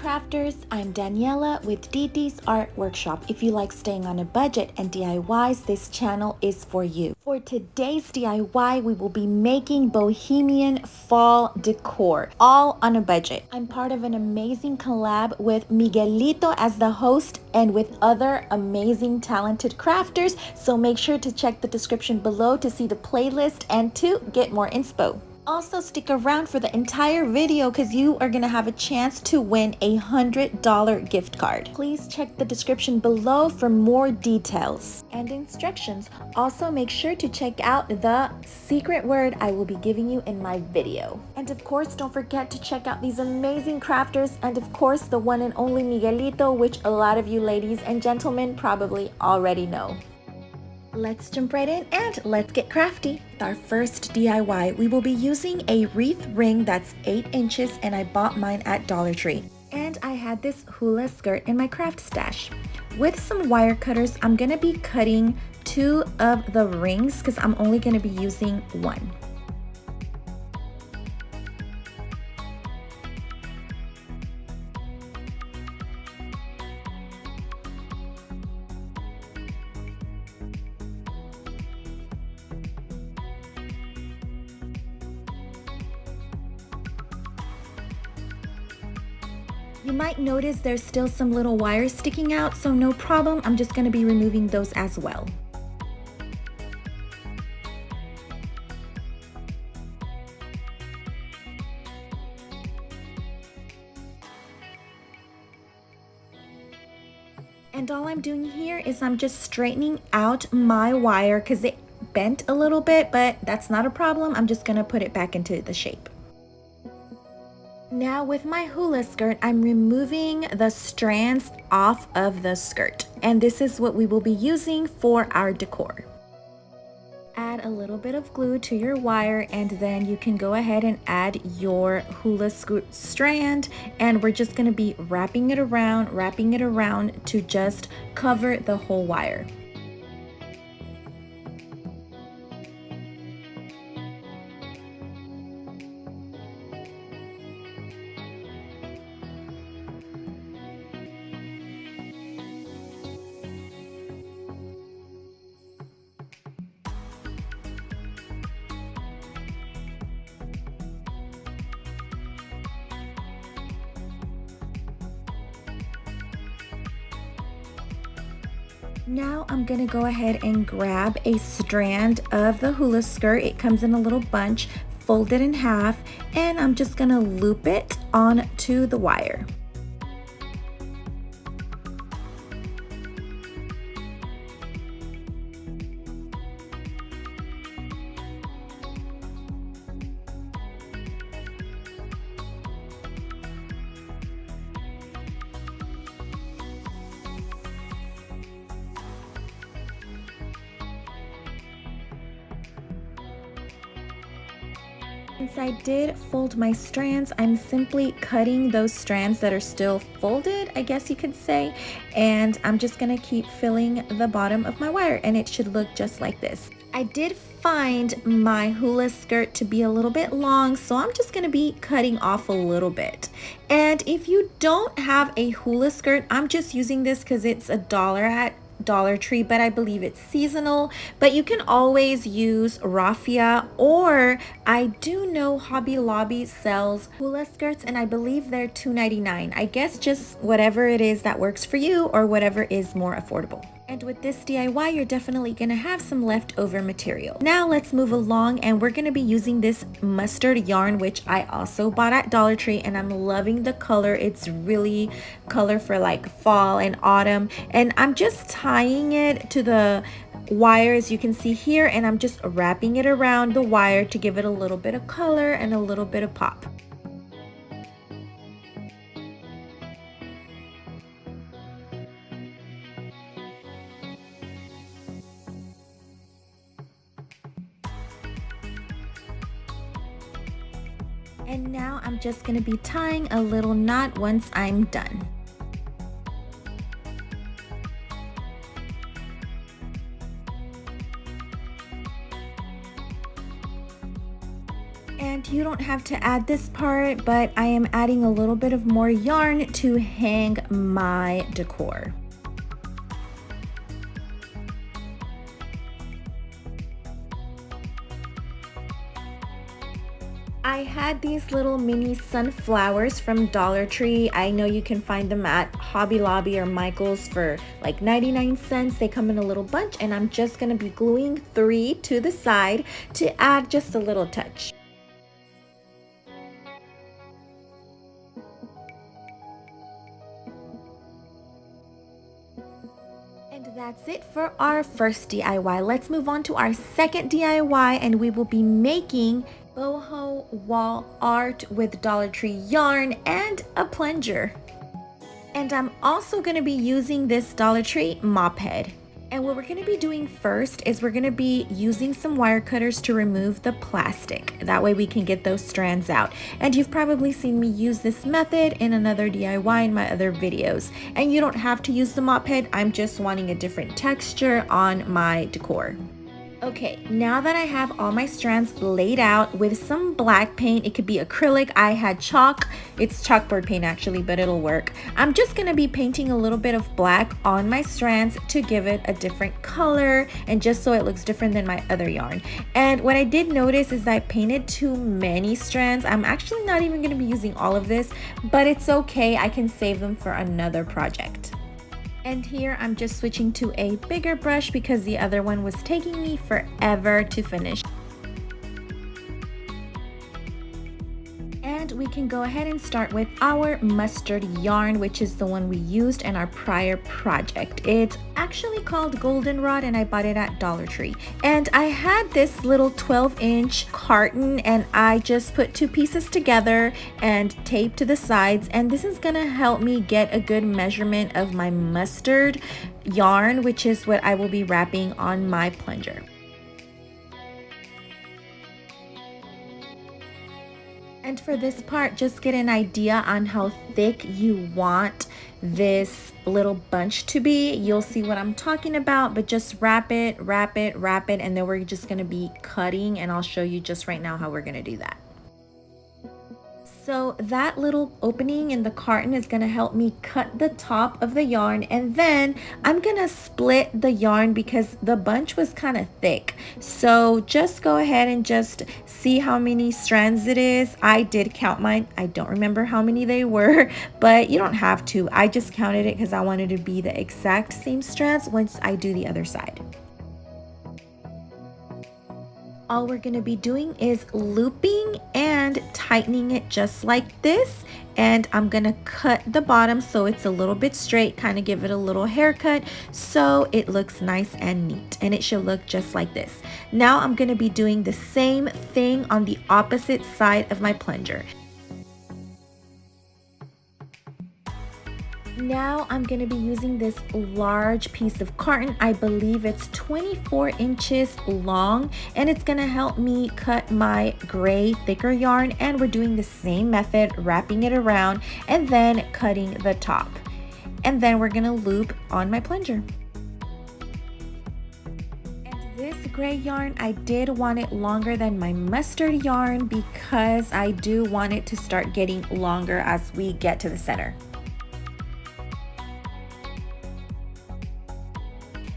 crafters, I'm Daniela with DD's Art Workshop. If you like staying on a budget and DIYs, this channel is for you. For today's DIY, we will be making Bohemian fall decor, all on a budget. I'm part of an amazing collab with Miguelito as the host and with other amazing talented crafters, so make sure to check the description below to see the playlist and to get more inspo. Also, stick around for the entire video because you are going to have a chance to win a $100 gift card. Please check the description below for more details and instructions. Also, make sure to check out the secret word I will be giving you in my video. And of course, don't forget to check out these amazing crafters and of course, the one and only Miguelito, which a lot of you ladies and gentlemen probably already know. Let's jump right in and let's get crafty. Our first DIY, we will be using a wreath ring that's 8 inches and I bought mine at Dollar Tree. And I had this hula skirt in my craft stash. With some wire cutters, I'm gonna be cutting 2 of the rings because I'm only gonna be using 1. You might notice there's still some little wires sticking out, so no problem, I'm just going to be removing those as well. And all I'm doing here is I'm just straightening out my wire because it bent a little bit, but that's not a problem. I'm just going to put it back into the shape. Now with my hula skirt, I'm removing the strands off of the skirt. And this is what we will be using for our decor. Add a little bit of glue to your wire and then you can go ahead and add your hula skirt strand. And we're just going to be wrapping it around to just cover the whole wire. Now I'm gonna go ahead and grab a strand of the hula skirt. It comes in a little bunch, fold it in half, and I'm just gonna loop it onto the wire. Since I did fold my strands, I'm simply cutting those strands that are still folded, I guess you could say, and I'm just gonna keep filling the bottom of my wire and it should look just like this. I did find my hula skirt to be a little bit long, so I'm just gonna be cutting off a little bit. And if you don't have a hula skirt, I'm just using this because it's $1 at Dollar Tree, but I believe it's seasonal. But you can always use raffia, or I do know Hobby Lobby sells hula skirts and I believe they're $2.99. I guess just whatever it is that works for you or whatever is more affordable. And with this DIY, you're definitely gonna have some leftover material. Now let's move along and we're gonna be using this mustard yarn, which I also bought at Dollar Tree, and I'm loving the color. It's really color for like fall and autumn. And I'm just tying it to the wire as you can see here, and I'm just wrapping it around the wire to give it a little bit of color and a little bit of pop. And now I'm just going to be tying a little knot once I'm done. And And you don't have to add this part, but I am adding a little bit of more yarn to hang my decor. I had these little mini sunflowers from Dollar Tree. I know you can find them at Hobby Lobby or Michael's for like 99 cents. They come in a little bunch, and I'm just gonna be gluing 3 to the side to add just a little touch. And that's it for our first DIY. Let's move on to our second DIY, and we will be making boho wall art with Dollar Tree yarn and a plunger. And I'm also going to be using this Dollar Tree mop head. And what we're going to be doing first is we're going to be using some wire cutters to remove the plastic. That way we can get those strands out. And you've probably seen me use this method in another DIY in my other videos. And you don't have to use the mop head. I'm just wanting a different texture on my decor. Okay, now that I have all my strands laid out with some black paint, it could be acrylic, I had chalk, it's chalkboard paint actually, but it'll work. I'm just gonna be painting a little bit of black on my strands to give it a different color and just so it looks different than my other yarn. And what I did notice is I painted too many strands. I'm actually not even gonna be using all of this, but it's okay, I can save them for another project. And here I'm just switching to a bigger brush because the other one was taking me forever to finish. And we can go ahead and start with our mustard yarn, which is the one we used in our prior project. It's actually called Goldenrod and I bought it at Dollar Tree. And I had this little 12-inch carton and I just put 2 pieces together and taped to the sides, and this is gonna help me get a good measurement of my mustard yarn, which is what I will be wrapping on my plunger. And for this part, just get an idea on how thick you want this little bunch to be. You'll see what I'm talking about, but just wrap it, and then we're just gonna be cutting, and I'll show you just right now how we're gonna do that. So that little opening in the carton is gonna help me cut the top of the yarn, and then I'm gonna split the yarn because the bunch was kind of thick. So just go ahead and just see how many strands it is. I did count mine. I don't remember how many they were, but you don't have to. I just counted it because I wanted to be the exact same strands once I do the other side. All we're going to be doing is looping and tightening it just like this, and I'm going to cut the bottom so it's a little bit straight, kind of give it a little haircut so it looks nice and neat, and it should look just like this. Now I'm going to be doing the same thing on the opposite side of my plunger. Now I'm going to be using this large piece of carton. I believe it's 24 inches long, and it's going to help me cut my gray thicker yarn, and we're doing the same method, wrapping it around and then cutting the top. And then we're going to loop on my plunger. And this gray yarn, I did want it longer than my mustard yarn because I do want it to start getting longer as we get to the center.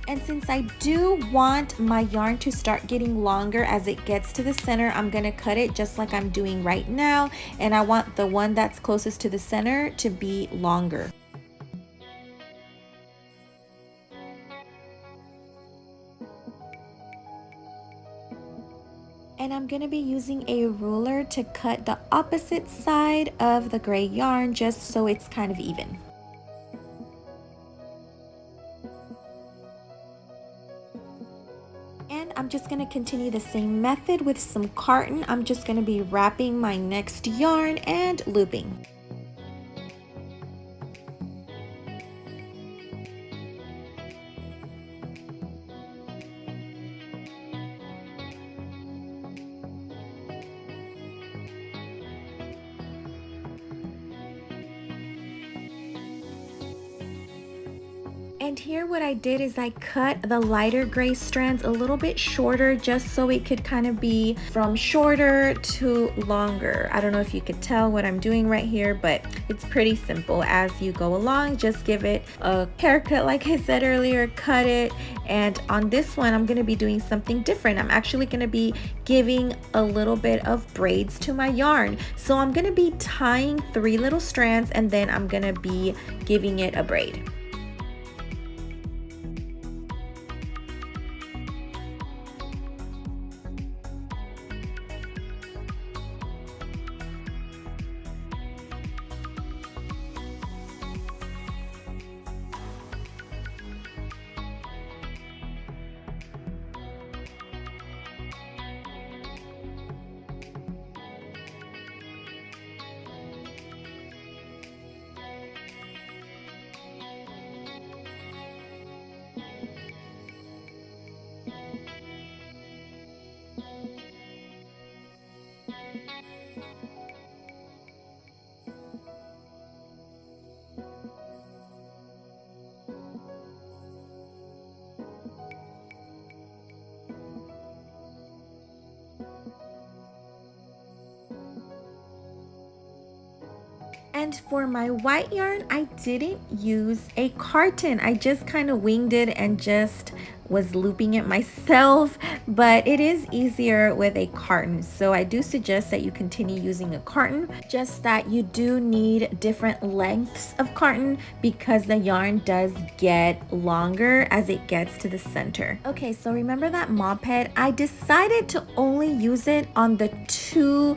And since I do want my yarn to start getting longer as it gets to the center, I'm going to cut it just like I'm doing right now. And I want the one that's closest to the center to be longer. And I'm going to be using a ruler to cut the opposite side of the gray yarn just so it's kind of even. And I'm just going to continue the same method with some carton. I'm just going to be wrapping my next yarn and looping. And here what I did is I cut the lighter gray strands a little bit shorter just so it could kind of be from shorter to longer. I don't know if you could tell what I'm doing right here, but it's pretty simple. As you go along, just give it a haircut like I said earlier, cut it. And on this one, I'm going to be doing something different. I'm actually going to be giving a little bit of braids to my yarn. So I'm going to be tying 3 little strands and then I'm going to be giving it a braid. And for my white yarn, I didn't use a carton. I just kind of winged it and just was looping it myself, but it is easier with a carton. So I do suggest that you continue using a carton, just that you do need different lengths of carton because the yarn does get longer as it gets to the center. Okay, so remember that mop head? I decided to only use it on the 2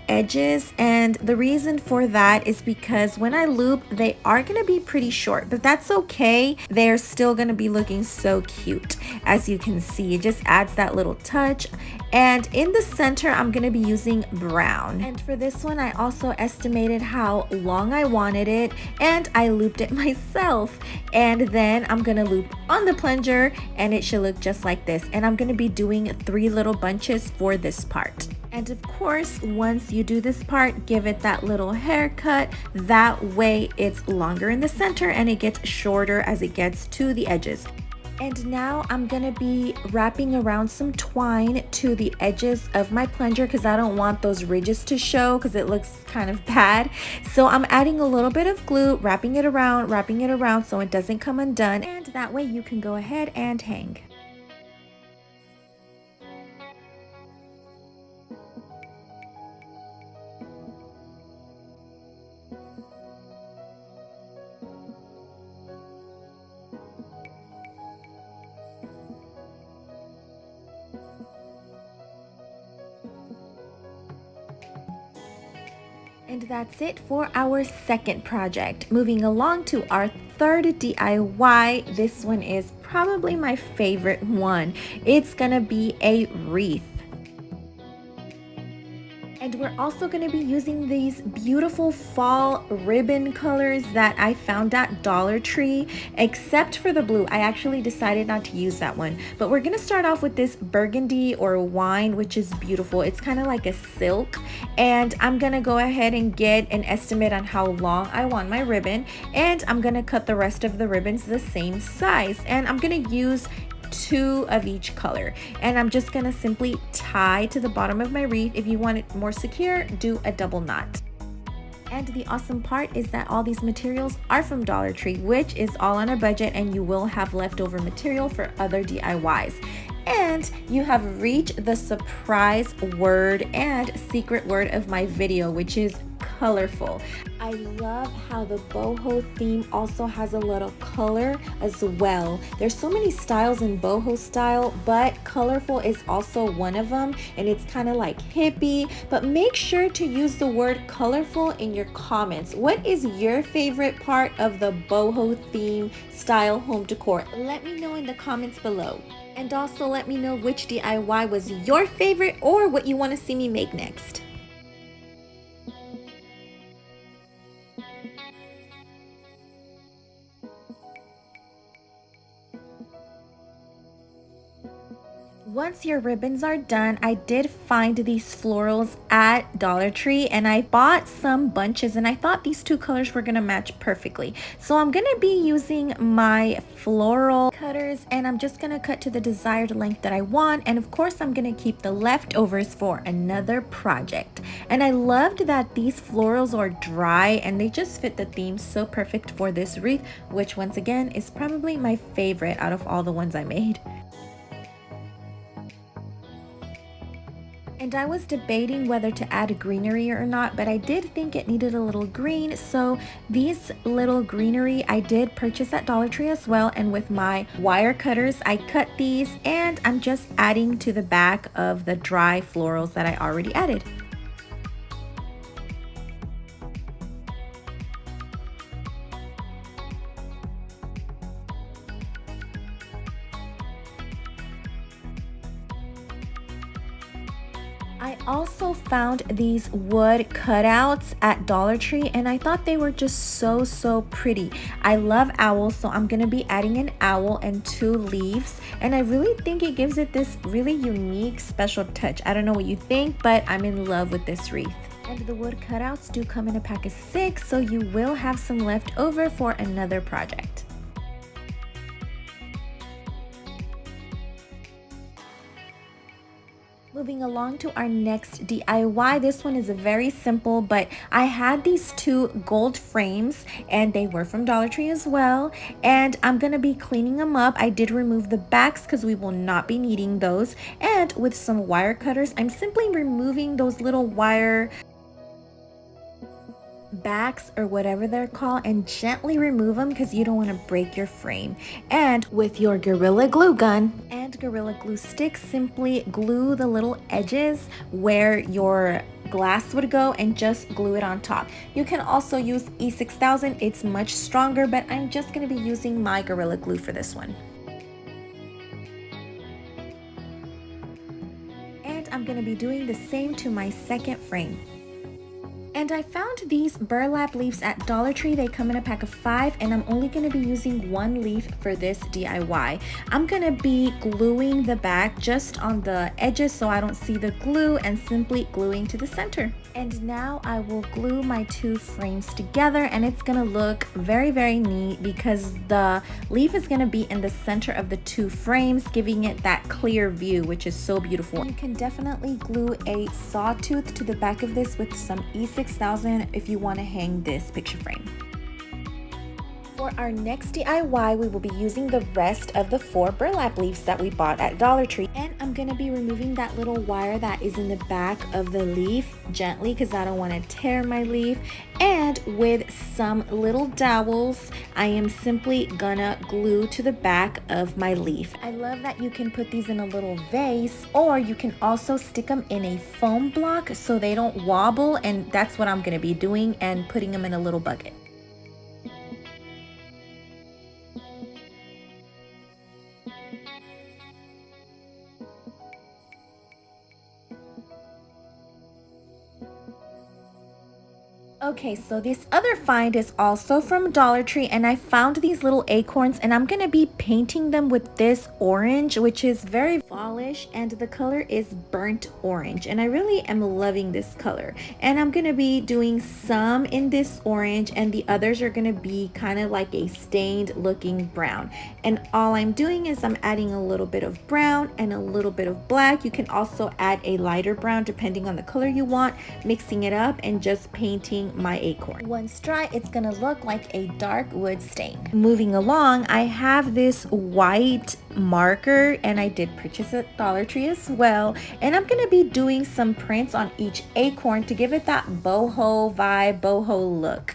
edges, and the reason for that is because when I loop, they are going to be pretty short, but that's okay. They're still going to be looking so cute. As you can see, it just adds that little touch. And in the center, I'm going to be using brown. And for this one, I also estimated how long I wanted it and I looped it myself. And then I'm going to loop on the plunger and it should look just like this. And I'm going to be doing 3 little bunches for this part. And of course, once you do this part, give it that little haircut. That way it's longer in the center and it gets shorter as it gets to the edges. And now I'm gonna be wrapping around some twine to the edges of my plunger because I don't want those ridges to show because it looks kind of bad. So I'm adding a little bit of glue, wrapping it around so it doesn't come undone. And that way you can go ahead and hang. And that's it for our second project. Moving along to our third DIY. This one is probably my favorite one. It's gonna be a wreath. And we're also going to be using these beautiful fall ribbon colors that I found at Dollar Tree, except for the blue. I actually decided not to use that one. But we're going to start off with this burgundy or wine, which is beautiful. It's kind of like a silk. And I'm going to go ahead and get an estimate on how long I want my ribbon. And I'm going to cut the rest of the ribbons the same size. And I'm going to use 2 of each color, and I'm just gonna simply tie to the bottom of my wreath. If you want it more secure, do a double knot. And the awesome part is that all these materials are from Dollar Tree, which is all on a budget, and you will have leftover material for other DIYs. And you have reached the surprise word and secret word of my video, which is colorful. I love how the boho theme also has a little color as well. There's so many styles in boho style, but colorful is also one of them, and it's kind of like hippie. But make sure to use the word colorful in your comments. What is your favorite part of the boho theme style home decor? Let me know in the comments below. And also let me know which DIY was your favorite or what you want to see me make next. Once your ribbons are done, I did find these florals at Dollar Tree and I bought some bunches and I thought these two colors were gonna match perfectly. So I'm gonna be using my floral cutters and I'm just gonna cut to the desired length that I want, and of course I'm gonna keep the leftovers for another project. And I loved that these florals are dry and they just fit the theme so perfect for this wreath, which once again is probably my favorite out of all the ones I made. And I was debating whether to add greenery or not, but I did think it needed a little green. So these little greenery I did purchase at Dollar Tree as well. And with my wire cutters, I cut these and I'm just adding to the back of the dry florals that I already added. I also found these wood cutouts at Dollar Tree and I thought they were just so pretty. I love owls, so I'm gonna be adding an owl and 2 leaves, and I really think it gives it this really unique special touch. I don't know what you think, but I'm in love with this wreath. And the wood cutouts do come in a pack of 6, so you will have some left over for another project. Moving along to our next DIY. This one is very simple, but I had these 2 gold frames and they were from Dollar Tree as well. And I'm gonna be cleaning them up. I did remove the backs because we will not be needing those. And with some wire cutters, I'm simply removing those little wire backs or whatever they're called and gently remove them because you don't want to break your frame. And with your Gorilla Glue gun and Gorilla Glue stick, simply glue the little edges where your glass would go and just glue it on top. You can also use E6000, it's much stronger, but I'm just going to be using my Gorilla Glue for this one. And I'm going to be doing the same to my second frame. And I found these burlap leaves at Dollar Tree. They come in a pack of 5 and I'm only going to be using 1 leaf for this DIY. I'm going to be gluing the back just on the edges so I don't see the glue and simply gluing to the center. And now I will glue my 2 frames together and it's going to look very neat because the leaf is going to be in the center of the 2 frames, giving it that clear view, which is so beautiful. You can definitely glue a sawtooth to the back of this with some E6000 if you want to hang this picture frame. For our next DIY, we will be using the rest of the 4 burlap leaves that we bought at Dollar Tree. And I'm going to be removing that little wire that is in the back of the leaf gently because I don't want to tear my leaf. And with some little dowels, I am simply gonna glue to the back of my leaf. I love that you can put these in a little vase, or you can also stick them in a foam block so they don't wobble, and that's what I'm going to be doing and putting them in a little bucket. Okay, so this other find is also from Dollar Tree and I found these little acorns and I'm gonna be painting them with this orange, which is very fallish, and the color is burnt orange and I really am loving this color. And I'm gonna be doing some in this orange and the others are gonna be kind of like a stained looking brown. And all I'm doing is I'm adding a little bit of brown and a little bit of black. You can also add a lighter brown depending on the color you want, mixing it up and just painting my acorn. Once dry, it's gonna look like a dark wood stain. Moving along, I have this white marker and I did purchase it at Dollar Tree as well, and I'm gonna be doing some prints on each acorn to give it that boho vibe, boho look.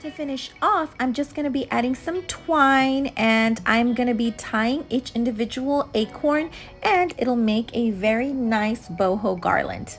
To finish off, I'm just going to be adding some twine, and I'm going to be tying each individual acorn, and it'll make a very nice boho garland.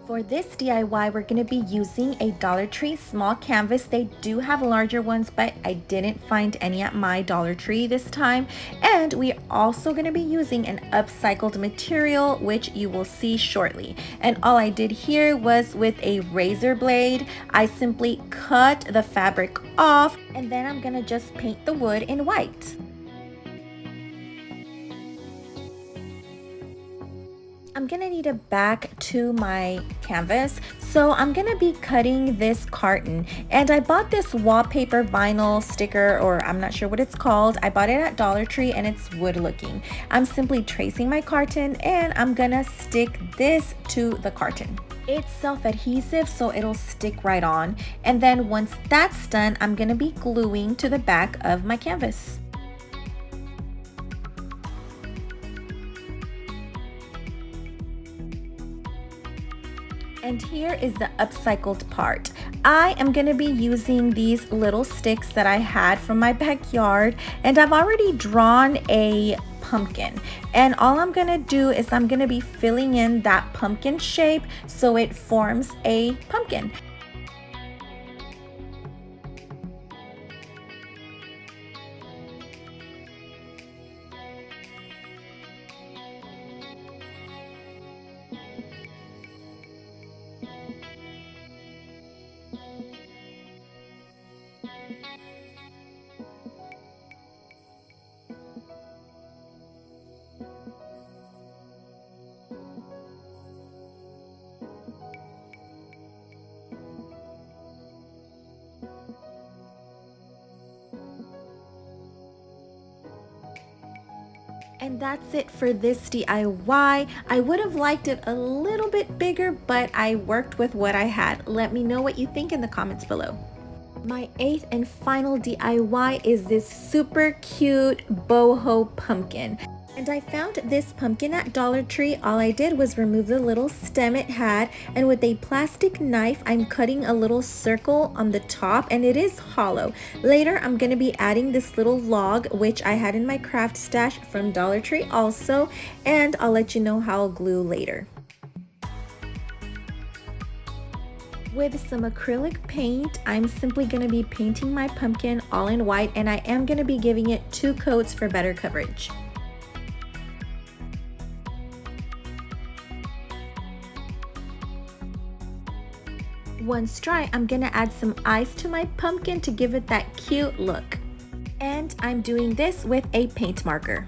For this DIY, we're going to be using a Dollar Tree small canvas. They do have larger ones, but I didn't find any at my Dollar Tree this time. And we're also going to be using an upcycled material, which you will see shortly. And all I did here was with a razor blade, I simply cut the fabric off, and then I'm going to just paint the wood in white. I'm gonna need a back to my canvas, so I'm gonna be cutting this carton, and I bought this wallpaper vinyl sticker, or I'm not sure what it's called. I bought it at Dollar Tree and it's wood looking. I'm simply tracing my carton, and I'm gonna stick this to the carton. It's self-adhesive, so it'll stick right on, and then once that's done, I'm gonna be gluing to the back of my canvas. And here is the upcycled part. I am going to be using these little sticks that I had from my backyard, and I've already drawn a pumpkin. And all I'm going to do is I'm going to be filling in that pumpkin shape so it forms a pumpkin. And that's it for this DIY. I would have liked it a little bit bigger, but I worked with what I had. Let me know what you think in the comments below. My 8th and final DIY is this super cute boho pumpkin. And I found this pumpkin at Dollar Tree. All I did was remove the little stem it had, and with a plastic knife, I'm cutting a little circle on the top, and it is hollow. Later, I'm going to be adding this little log, which I had in my craft stash from Dollar Tree also, and I'll let you know how I'll glue later. With some acrylic paint, I'm simply going to be painting my pumpkin all in white, and I am going to be giving it 2 coats for better coverage. Once dry, I'm gonna add some ice to my pumpkin to give it that cute look. And I'm doing this with a paint marker.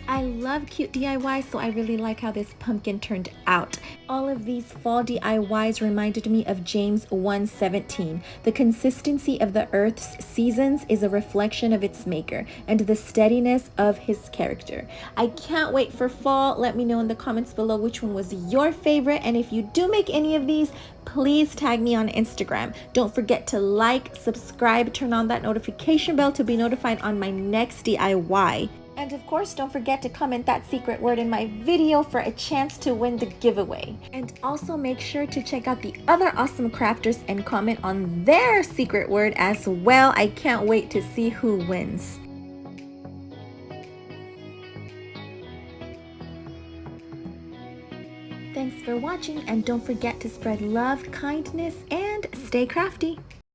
I love cute DIY, so I really like how this pumpkin turned out. All of these fall DIYs reminded me of James 1:17. The consistency of the earth's seasons is a reflection of its maker, and the steadiness of his character. I can't wait for fall. Let me know in the comments below which one was your favorite, and if you do make any of these, please tag me on Instagram. Don't forget to like, subscribe, turn on that notification bell to be notified on my next DIY. And of course, don't forget to comment that secret word in my video for a chance to win the giveaway. And also make sure to check out the other awesome crafters and comment on their secret word as well. I can't wait to see who wins. Thanks for watching, and don't forget to spread love, kindness, and stay crafty.